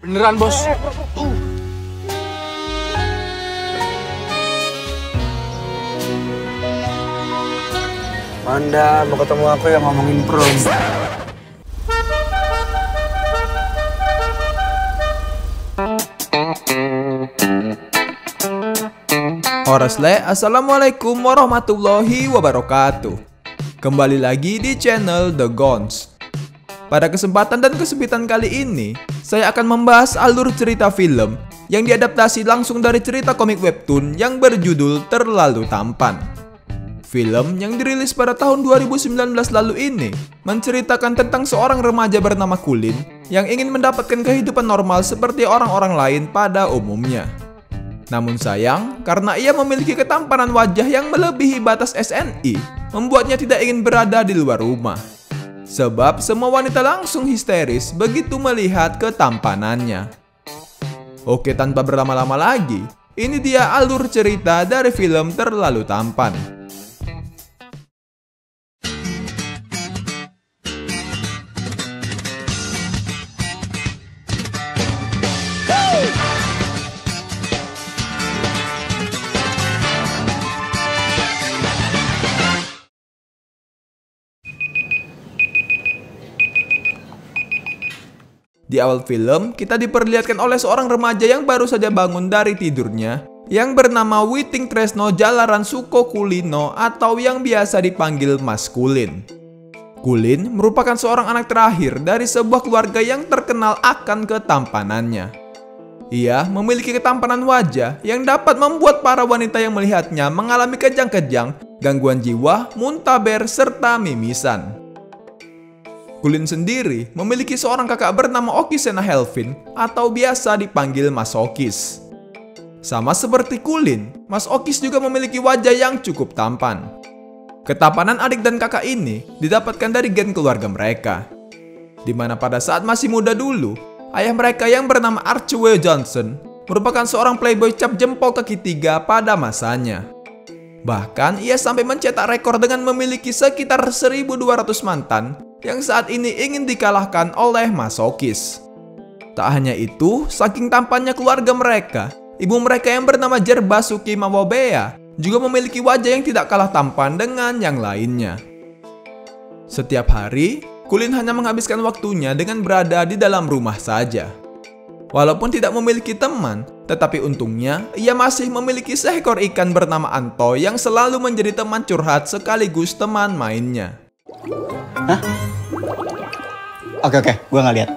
Beneran, bos. Anda mau ketemu aku yang ngomongin prom. Orasle, assalamualaikum warahmatullahi wabarakatuh. Kembali lagi di channel The Gons. Pada kesempatan dan kesempitan kali ini, saya akan membahas alur cerita film yang diadaptasi langsung dari cerita komik webtoon yang berjudul Terlalu Tampan. Film yang dirilis pada tahun 2019 lalu ini menceritakan tentang seorang remaja bernama Kulin yang ingin mendapatkan kehidupan normal seperti orang-orang lain pada umumnya. Namun sayang, karena ia memiliki ketampanan wajah yang melebihi batas SNI, membuatnya tidak ingin berada di luar rumah. Sebab semua wanita langsung histeris begitu melihat ketampanannya. Oke, tanpa berlama-lama lagi, ini dia alur cerita dari film Terlalu Tampan. Di awal film, kita diperlihatkan oleh seorang remaja yang baru saja bangun dari tidurnya yang bernama Witing Tresno Jalaran Suko Kulino atau yang biasa dipanggil Mas Kulin. Kulin merupakan seorang anak terakhir dari sebuah keluarga yang terkenal akan ketampanannya. Ia memiliki ketampanan wajah yang dapat membuat para wanita yang melihatnya mengalami kejang-kejang, gangguan jiwa, muntaber, serta mimisan. Kulin sendiri memiliki seorang kakak bernama Okisena Helvin atau biasa dipanggil Mas Okis. Sama seperti Kulin, Mas Okis juga memiliki wajah yang cukup tampan. Ketampanan adik dan kakak ini didapatkan dari gen keluarga mereka, di mana pada saat masih muda dulu, ayah mereka yang bernama Archewell Johnson merupakan seorang playboy cap jempol kaki tiga pada masanya. Bahkan ia sampai mencetak rekor dengan memiliki sekitar 1.200 mantan yang saat ini ingin dikalahkan oleh Mas Okis. Tak hanya itu, saking tampannya keluarga mereka, ibu mereka yang bernama Jerbasuki Mawobea juga memiliki wajah yang tidak kalah tampan dengan yang lainnya. Setiap hari, Kulin hanya menghabiskan waktunya dengan berada di dalam rumah saja. Walaupun tidak memiliki teman, tetapi untungnya ia masih memiliki seekor ikan bernama Anto yang selalu menjadi teman curhat sekaligus teman mainnya. Hah? Oke, gue nggak lihat.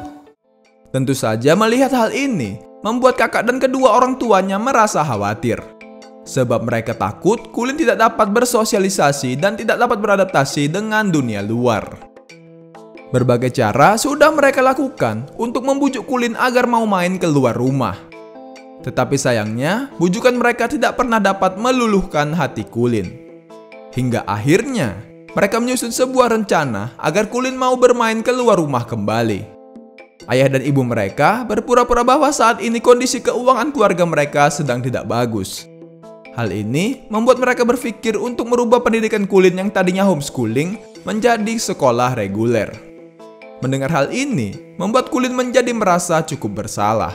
Tentu saja melihat hal ini membuat kakak dan kedua orang tuanya merasa khawatir. Sebab mereka takut Kulin tidak dapat bersosialisasi dan tidak dapat beradaptasi dengan dunia luar. Berbagai cara sudah mereka lakukan untuk membujuk Kulin agar mau main keluar rumah. Tetapi sayangnya, bujukan mereka tidak pernah dapat meluluhkan hati Kulin. Hingga akhirnya, mereka menyusun sebuah rencana agar Kulin mau bermain keluar rumah kembali. Ayah dan ibu mereka berpura-pura bahwa saat ini kondisi keuangan keluarga mereka sedang tidak bagus. Hal ini membuat mereka berpikir untuk merubah pendidikan Kulin yang tadinya homeschooling menjadi sekolah reguler. Mendengar hal ini, membuat Kulin menjadi merasa cukup bersalah.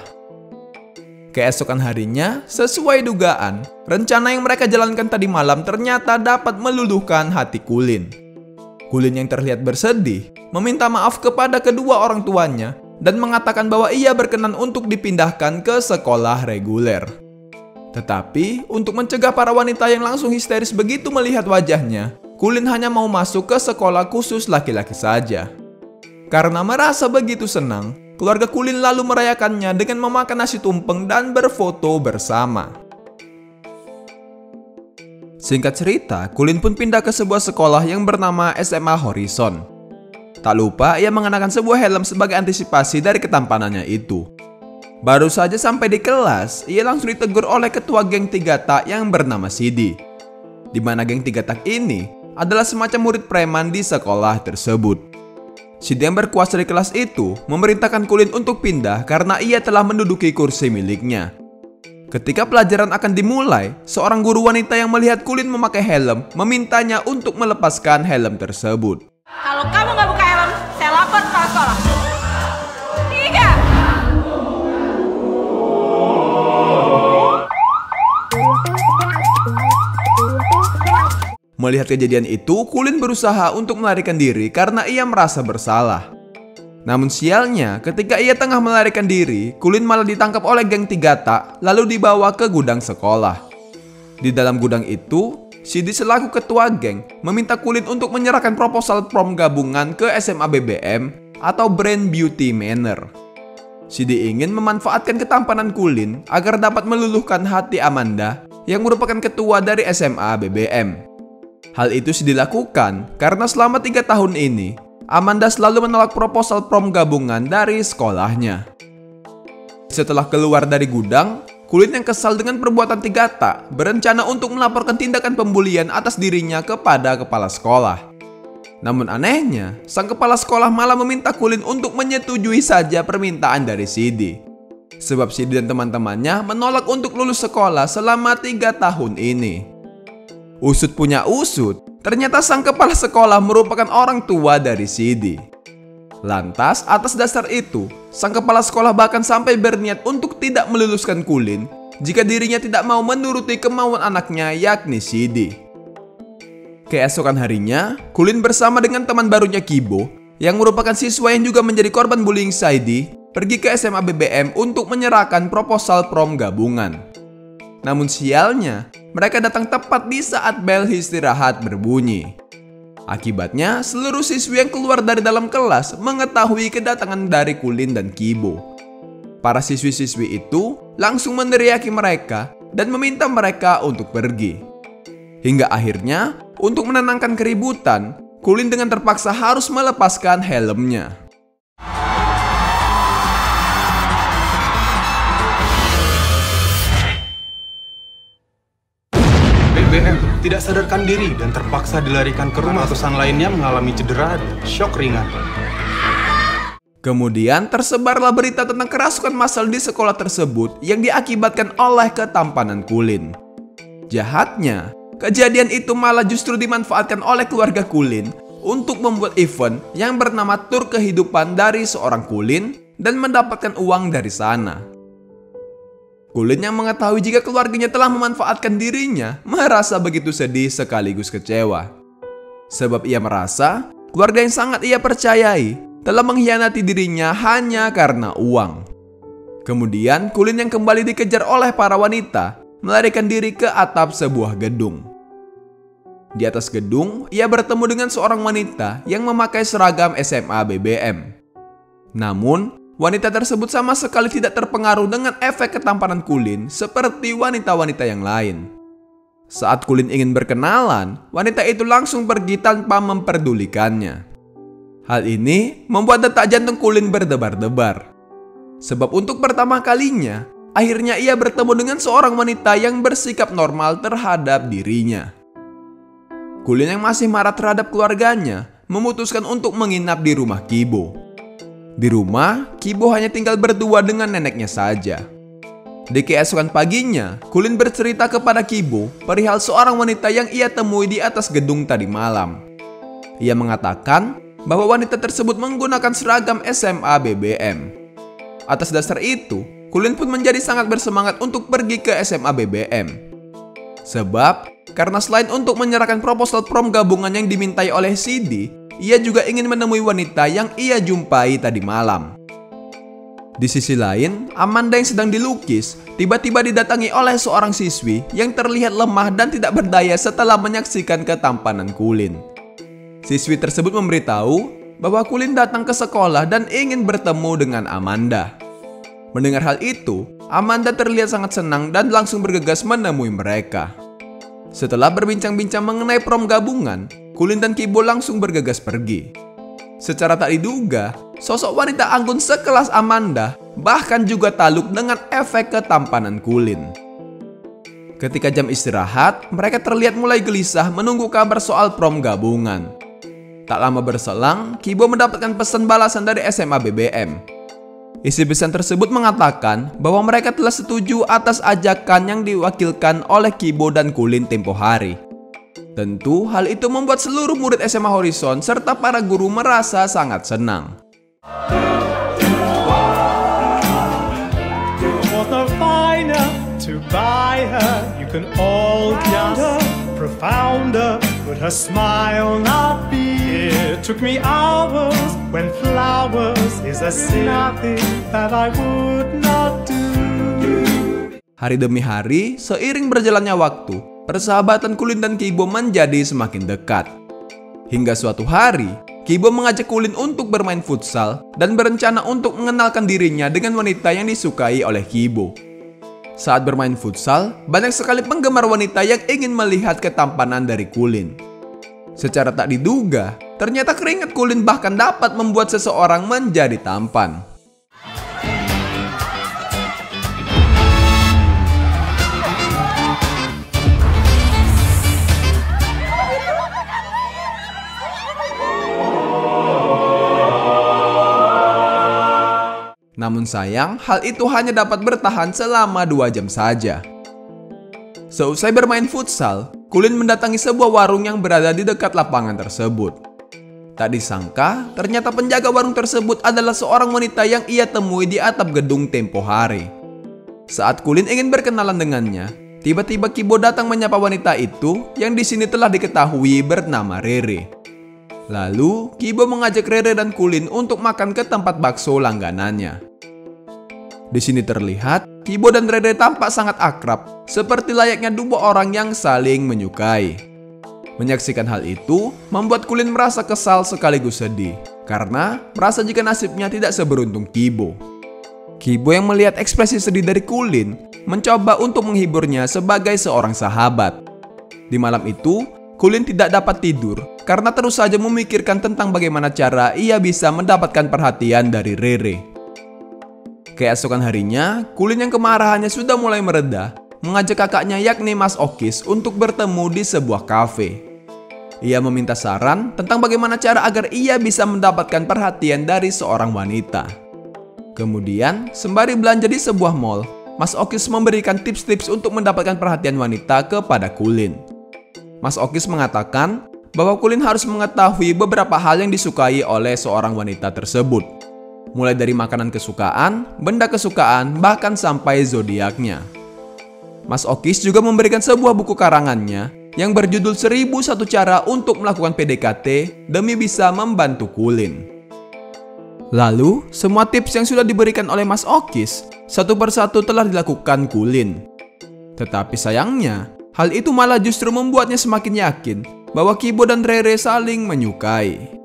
Keesokan harinya, sesuai dugaan, rencana yang mereka jalankan tadi malam ternyata dapat meluluhkan hati Kulin. Kulin yang terlihat bersedih, meminta maaf kepada kedua orang tuanya dan mengatakan bahwa ia berkenan untuk dipindahkan ke sekolah reguler. Tetapi, untuk mencegah para wanita yang langsung histeris begitu melihat wajahnya, Kulin hanya mau masuk ke sekolah khusus laki-laki saja. Karena merasa begitu senang, keluarga Kulin lalu merayakannya dengan memakan nasi tumpeng dan berfoto bersama. Singkat cerita, Kulin pun pindah ke sebuah sekolah yang bernama SMA Horizon. Tak lupa, ia mengenakan sebuah helm sebagai antisipasi dari ketampanannya itu. Baru saja sampai di kelas, ia langsung ditegur oleh ketua geng Tiga Tak yang bernama Sidi. Di mana geng Tiga Tak ini adalah semacam murid preman di sekolah tersebut. Sidi yang berkuasa di kelas itu memerintahkan Kulin untuk pindah karena ia telah menduduki kursi miliknya. Ketika pelajaran akan dimulai, seorang guru wanita yang melihat Kulin memakai helm memintanya untuk melepaskan helm tersebut. Kalau kamu nggak buka helm, saya lapor ke sekolah. 3. Melihat kejadian itu, Kulin berusaha untuk melarikan diri karena ia merasa bersalah. Namun sialnya, ketika ia tengah melarikan diri, Kulin malah ditangkap oleh geng Tigata lalu dibawa ke gudang sekolah. Di dalam gudang itu, Sidi selaku ketua geng meminta Kulin untuk menyerahkan proposal prom gabungan ke SMA BBM atau Brand Beauty Manor. Sidi ingin memanfaatkan ketampanan Kulin agar dapat meluluhkan hati Amanda yang merupakan ketua dari SMA BBM. Hal itu dilakukan karena selama 3 tahun ini, Amanda selalu menolak proposal prom gabungan dari sekolahnya. Setelah keluar dari gudang, Kulin yang kesal dengan perbuatan Tigata berencana untuk melaporkan tindakan pembulian atas dirinya kepada kepala sekolah. Namun anehnya, sang kepala sekolah malah meminta Kulin untuk menyetujui saja permintaan dari Sidi. Sebab Sidi dan teman-temannya menolak untuk lulus sekolah selama 3 tahun ini. Usut punya usut, ternyata sang kepala sekolah merupakan orang tua dari Sidi. Lantas, atas dasar itu, sang kepala sekolah bahkan sampai berniat untuk tidak meluluskan Kulin jika dirinya tidak mau menuruti kemauan anaknya yakni Sidi. Keesokan harinya, Kulin bersama dengan teman barunya Kibo, yang merupakan siswa yang juga menjadi korban bullying Saidi, pergi ke SMA BBM untuk menyerahkan proposal prom gabungan. Namun sialnya, mereka datang tepat di saat bel istirahat berbunyi. Akibatnya, seluruh siswi yang keluar dari dalam kelas mengetahui kedatangan dari Kulin dan Kibo. Para siswi-siswi itu langsung meneriaki mereka dan meminta mereka untuk pergi. Hingga akhirnya, untuk menenangkan keributan, Kulin dengan terpaksa harus melepaskan helmnya. BBM tidak sadarkan diri dan terpaksa dilarikan ke rumah. Ratusan lainnya mengalami cedera dan syok ringan. Kemudian tersebarlah berita tentang kerasukan massal di sekolah tersebut yang diakibatkan oleh ketampanan Kulin. Jahatnya, kejadian itu malah justru dimanfaatkan oleh keluarga Kulin untuk membuat event yang bernama Tur Kehidupan dari seorang Kulin dan mendapatkan uang dari sana. Kulin yang mengetahui jika keluarganya telah memanfaatkan dirinya merasa begitu sedih sekaligus kecewa. Sebab ia merasa keluarga yang sangat ia percayai telah mengkhianati dirinya hanya karena uang. Kemudian Kulin yang kembali dikejar oleh para wanita melarikan diri ke atap sebuah gedung. Di atas gedung, ia bertemu dengan seorang wanita yang memakai seragam SMA BBM. Namun, wanita tersebut sama sekali tidak terpengaruh dengan efek ketampanan Kulin seperti wanita-wanita yang lain. Saat Kulin ingin berkenalan, wanita itu langsung pergi tanpa memperdulikannya. Hal ini membuat detak jantung Kulin berdebar-debar. Sebab untuk pertama kalinya, akhirnya ia bertemu dengan seorang wanita yang bersikap normal terhadap dirinya. Kulin yang masih marah terhadap keluarganya memutuskan untuk menginap di rumah Kibo. Di rumah, Kibo hanya tinggal berdua dengan neneknya saja. Di keesokan paginya, Kulin bercerita kepada Kibo perihal seorang wanita yang ia temui di atas gedung tadi malam. Ia mengatakan bahwa wanita tersebut menggunakan seragam SMA BBM. Atas dasar itu, Kulin pun menjadi sangat bersemangat untuk pergi ke SMA BBM. Sebab, karena selain untuk menyerahkan proposal prom gabungan yang dimintai oleh Sidi, ia juga ingin menemui wanita yang ia jumpai tadi malam. Di sisi lain, Amanda yang sedang dilukis tiba-tiba didatangi oleh seorang siswi yang terlihat lemah dan tidak berdaya setelah menyaksikan ketampanan Kulin. Siswi tersebut memberitahu bahwa Kulin datang ke sekolah dan ingin bertemu dengan Amanda. Mendengar hal itu, Amanda terlihat sangat senang dan langsung bergegas menemui mereka. Setelah berbincang-bincang mengenai prom gabungan, Kulin dan Kibo langsung bergegas pergi. Secara tak diduga, sosok wanita anggun sekelas Amanda bahkan juga taluk dengan efek ketampanan Kulin. Ketika jam istirahat, mereka terlihat mulai gelisah menunggu kabar soal prom gabungan. Tak lama berselang, Kibo mendapatkan pesan balasan dari SMA BBM. Isi pesan tersebut mengatakan bahwa mereka telah setuju atas ajakan yang diwakilkan oleh Kibo dan Kulin tempo hari. Tentu hal itu membuat seluruh murid SMA Horizon serta para guru merasa sangat senang. could her smile not be? It took me hours when flowers is a sin. Nothing that I would not do. Hari demi hari, seiring berjalannya waktu, persahabatan Kulin dan Kibo menjadi semakin dekat. Hingga suatu hari, Kibo mengajak Kulin untuk bermain futsal dan berencana untuk mengenalkan dirinya dengan wanita yang disukai oleh Kibo. Saat bermain futsal, banyak sekali penggemar wanita yang ingin melihat ketampanan dari Kulin. Secara tak diduga, ternyata keringat Kulin bahkan dapat membuat seseorang menjadi tampan. Namun sayang, hal itu hanya dapat bertahan selama 2 jam saja. Seusai bermain futsal, Kulin mendatangi sebuah warung yang berada di dekat lapangan tersebut. Tak disangka, ternyata penjaga warung tersebut adalah seorang wanita yang ia temui di atap gedung tempo hari. Saat Kulin ingin berkenalan dengannya, tiba-tiba Kibo datang menyapa wanita itu yang di sini telah diketahui bernama Rere. Lalu, Kibo mengajak Rere dan Kulin untuk makan ke tempat bakso langganannya. Di sini terlihat, Kibo dan Rere tampak sangat akrab, seperti layaknya 2 orang yang saling menyukai. Menyaksikan hal itu, membuat Kulin merasa kesal sekaligus sedih, karena merasa jika nasibnya tidak seberuntung Kibo. Kibo yang melihat ekspresi sedih dari Kulin, mencoba untuk menghiburnya sebagai seorang sahabat. Di malam itu, Kulin tidak dapat tidur, karena terus saja memikirkan tentang bagaimana cara ia bisa mendapatkan perhatian dari Rere. Keesokan harinya, Kulin yang kemarahannya sudah mulai mereda, mengajak kakaknya yakni Mas Okis untuk bertemu di sebuah kafe. Ia meminta saran tentang bagaimana cara agar ia bisa mendapatkan perhatian dari seorang wanita. Kemudian, sembari belanja di sebuah mall, Mas Okis memberikan tips-tips untuk mendapatkan perhatian wanita kepada Kulin. Mas Okis mengatakan bahwa Kulin harus mengetahui beberapa hal yang disukai oleh seorang wanita tersebut. Mulai dari makanan kesukaan, benda kesukaan, bahkan sampai zodiaknya. Mas Okis juga memberikan sebuah buku karangannya yang berjudul 1001 Cara untuk Melakukan PDKT demi bisa membantu Kulin. Lalu, semua tips yang sudah diberikan oleh Mas Okis satu persatu telah dilakukan Kulin. Tetapi sayangnya, hal itu malah justru membuatnya semakin yakin bahwa Kibo dan Rere saling menyukai.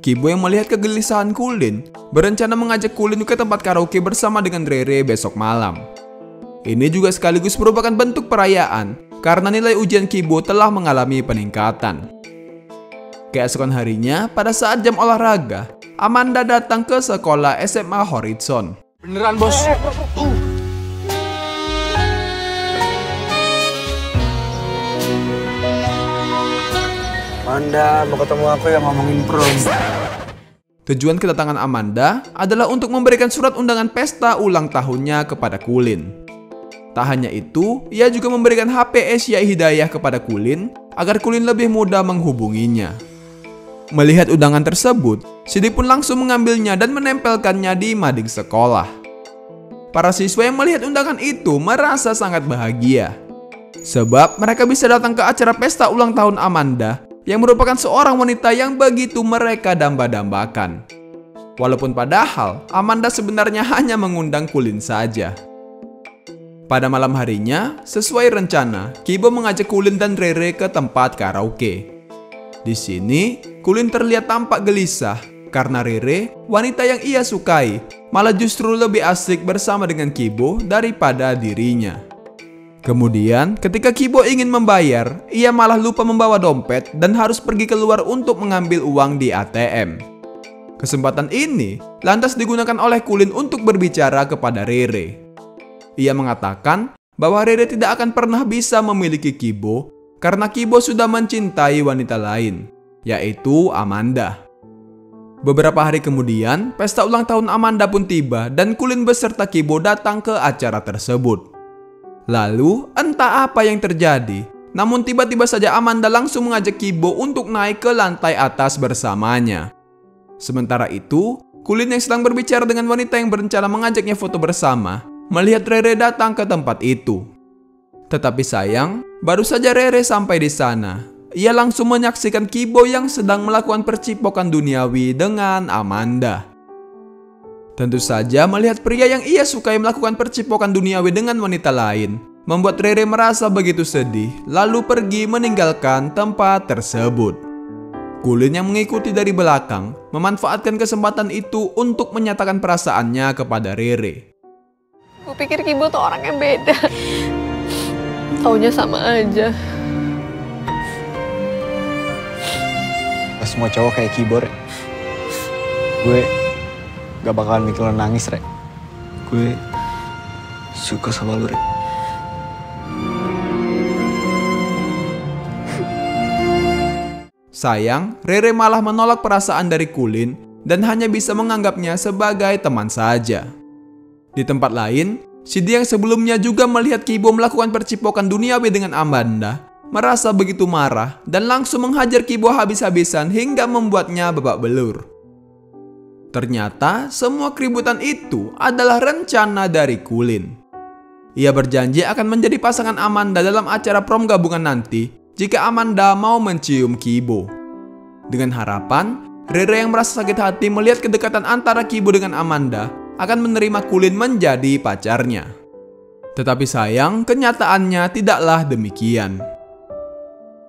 Kibo yang melihat kegelisahan Kulin berencana mengajak Kulin ke tempat karaoke bersama dengan Rere besok malam. Ini juga sekaligus merupakan bentuk perayaan karena nilai ujian Kibo telah mengalami peningkatan. Keesokan harinya, pada saat jam olahraga, Amanda datang ke sekolah SMA Horizon. Beneran, Bos. Amanda, mau ketemu aku yang ngomongin prom. Tujuan kedatangan Amanda adalah untuk memberikan surat undangan pesta ulang tahunnya kepada Kulin. Tak hanya itu, ia juga memberikan HP Asia Hidayah kepada Kulin agar Kulin lebih mudah menghubunginya. Melihat undangan tersebut, Sidi pun langsung mengambilnya dan menempelkannya di mading sekolah. Para siswa yang melihat undangan itu merasa sangat bahagia, sebab mereka bisa datang ke acara pesta ulang tahun Amanda yang merupakan seorang wanita yang begitu mereka damba-dambakan. Walaupun padahal Amanda sebenarnya hanya mengundang Kulin saja. Pada malam harinya, sesuai rencana, Kibo mengajak Kulin dan Rere ke tempat karaoke. Di sini, Kulin terlihat tampak gelisah karena Rere, wanita yang ia sukai, malah justru lebih asik bersama dengan Kibo daripada dirinya. Kemudian, ketika Kibo ingin membayar, ia malah lupa membawa dompet dan harus pergi keluar untuk mengambil uang di ATM. Kesempatan ini lantas digunakan oleh Kulin untuk berbicara kepada Rere. Ia mengatakan bahwa Rere tidak akan pernah bisa memiliki Kibo karena Kibo sudah mencintai wanita lain, yaitu Amanda. Beberapa hari kemudian, pesta ulang tahun Amanda pun tiba dan Kulin beserta Kibo datang ke acara tersebut. Lalu, entah apa yang terjadi, namun tiba-tiba saja Amanda langsung mengajak Kibo untuk naik ke lantai atas bersamanya. Sementara itu, Kulin yang sedang berbicara dengan wanita yang berencana mengajaknya foto bersama, melihat Rere datang ke tempat itu. Tetapi sayang, baru saja Rere sampai di sana, ia langsung menyaksikan Kibo yang sedang melakukan percipokan duniawi dengan Amanda. Tentu saja melihat pria yang ia sukai melakukan percipokan duniawi dengan wanita lain membuat Rere merasa begitu sedih, lalu pergi meninggalkan tempat tersebut. Kulin yang mengikuti dari belakang memanfaatkan kesempatan itu untuk menyatakan perasaannya kepada Rere. Gue pikir Kibo tuh orang yang beda. Taunya sama aja. Gak semua cowok kayak Kibo, Re. Gue gak bakalan bikin lo nangis, Re. Gue suka sama lo, Re. Sayang, Rere malah menolak perasaan dari Kulin dan hanya bisa menganggapnya sebagai teman saja. Di tempat lain, Shidi yang sebelumnya juga melihat Kibo melakukan percipokan duniawi dengan Amanda merasa begitu marah dan langsung menghajar Kibo habis-habisan hingga membuatnya babak belur. Ternyata semua keributan itu adalah rencana dari Kulin. Ia berjanji akan menjadi pasangan Amanda dalam acara prom gabungan nanti jika Amanda mau mencium Kibo. Dengan harapan, Rere yang merasa sakit hati melihat kedekatan antara Kibo dengan Amanda akan menerima Kulin menjadi pacarnya. Tetapi sayang, kenyataannya tidaklah demikian.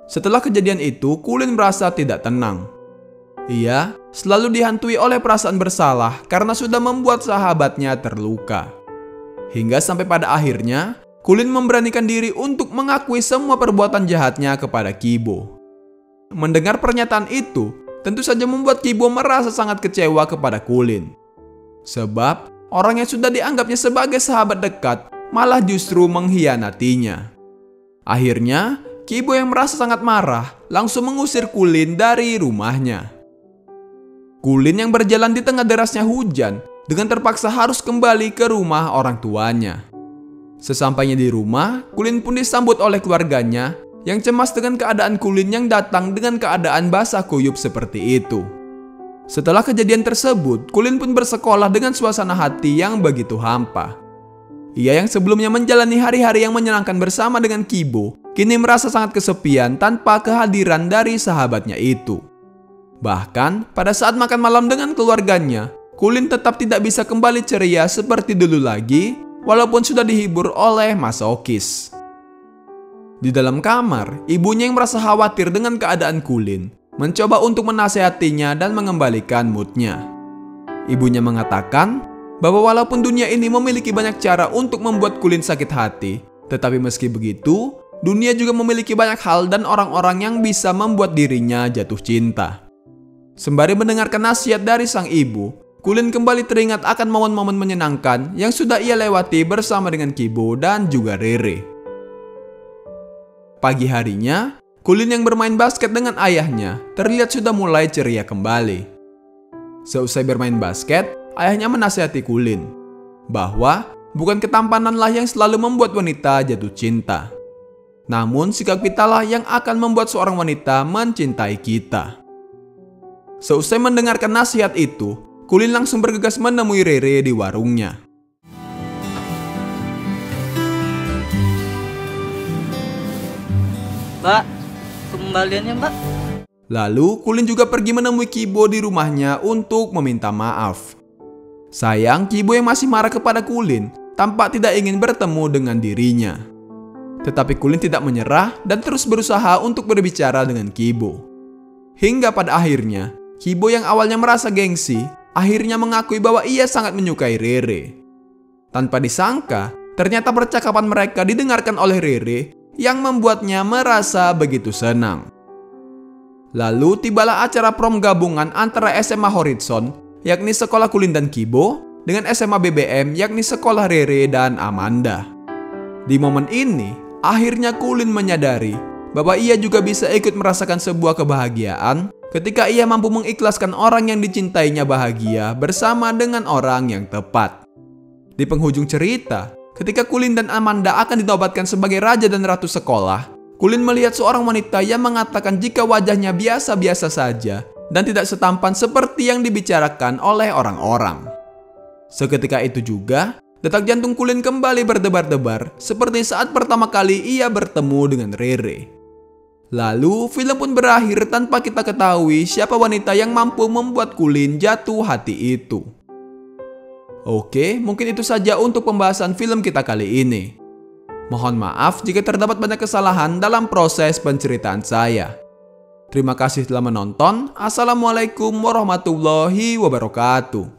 Setelah kejadian itu, Kulin merasa tidak tenang. Ia selalu dihantui oleh perasaan bersalah karena sudah membuat sahabatnya terluka. Hingga sampai pada akhirnya, Kulin memberanikan diri untuk mengakui semua perbuatan jahatnya kepada Kibo. Mendengar pernyataan itu, tentu saja membuat Kibo merasa sangat kecewa kepada Kulin. Sebab, orang yang sudah dianggapnya sebagai sahabat dekat malah justru mengkhianatinya. Akhirnya, Kibo yang merasa sangat marah langsung mengusir Kulin dari rumahnya. Kulin yang berjalan di tengah derasnya hujan dengan terpaksa harus kembali ke rumah orang tuanya. Sesampainya di rumah, Kulin pun disambut oleh keluarganya yang cemas dengan keadaan Kulin yang datang dengan keadaan basah kuyup seperti itu. Setelah kejadian tersebut, Kulin pun bersekolah dengan suasana hati yang begitu hampa. Ia yang sebelumnya menjalani hari-hari yang menyenangkan bersama dengan Kibo, kini merasa sangat kesepian tanpa kehadiran dari sahabatnya itu. Bahkan, pada saat makan malam dengan keluarganya, Kulin tetap tidak bisa kembali ceria seperti dulu lagi, walaupun sudah dihibur oleh masokis. Di dalam kamar, ibunya yang merasa khawatir dengan keadaan Kulin mencoba untuk menasehatinya dan mengembalikan moodnya. Ibunya mengatakan bahwa walaupun dunia ini memiliki banyak cara untuk membuat Kulin sakit hati, tetapi meski begitu, dunia juga memiliki banyak hal dan orang-orang yang bisa membuat dirinya jatuh cinta. Sembari mendengarkan nasihat dari sang ibu, Kulin kembali teringat akan momen-momen menyenangkan yang sudah ia lewati bersama dengan Kibo dan juga Rere. Pagi harinya, Kulin yang bermain basket dengan ayahnya terlihat sudah mulai ceria kembali. Seusai bermain basket, ayahnya menasihati Kulin bahwa bukan ketampananlah yang selalu membuat wanita jatuh cinta, namun sikap kitalah yang akan membuat seorang wanita mencintai kita. Seusai mendengarkan nasihat itu, Kulin langsung bergegas menemui Rere di warungnya. Mbak, kembaliannya Mbak. Lalu Kulin juga pergi menemui Kibo di rumahnya untuk meminta maaf. Sayang, Kibo yang masih marah kepada Kulin tampak tidak ingin bertemu dengan dirinya. Tetapi Kulin tidak menyerah dan terus berusaha untuk berbicara dengan Kibo. Hingga pada akhirnya, Kibo yang awalnya merasa gengsi, akhirnya mengakui bahwa ia sangat menyukai Rere. Tanpa disangka, ternyata percakapan mereka didengarkan oleh Rere yang membuatnya merasa begitu senang. Lalu tibalah acara prom gabungan antara SMA Horizon, yakni sekolah Kulin dan Kibo, dengan SMA BBM, yakni sekolah Rere dan Amanda. Di momen ini, akhirnya Kulin menyadari bahwa ia juga bisa ikut merasakan sebuah kebahagiaan ketika ia mampu mengikhlaskan orang yang dicintainya bahagia bersama dengan orang yang tepat. Di penghujung cerita, ketika Kulin dan Amanda akan dinobatkan sebagai raja dan ratu sekolah, Kulin melihat seorang wanita yang mengatakan jika wajahnya biasa-biasa saja dan tidak setampan seperti yang dibicarakan oleh orang-orang. Seketika itu juga, detak jantung Kulin kembali berdebar-debar seperti saat pertama kali ia bertemu dengan Rere. Lalu film pun berakhir tanpa kita ketahui siapa wanita yang mampu membuat Kulin jatuh hati itu. Oke, mungkin itu saja untuk pembahasan film kita kali ini. Mohon maaf jika terdapat banyak kesalahan dalam proses penceritaan saya. Terima kasih telah menonton. Assalamualaikum warahmatullahi wabarakatuh.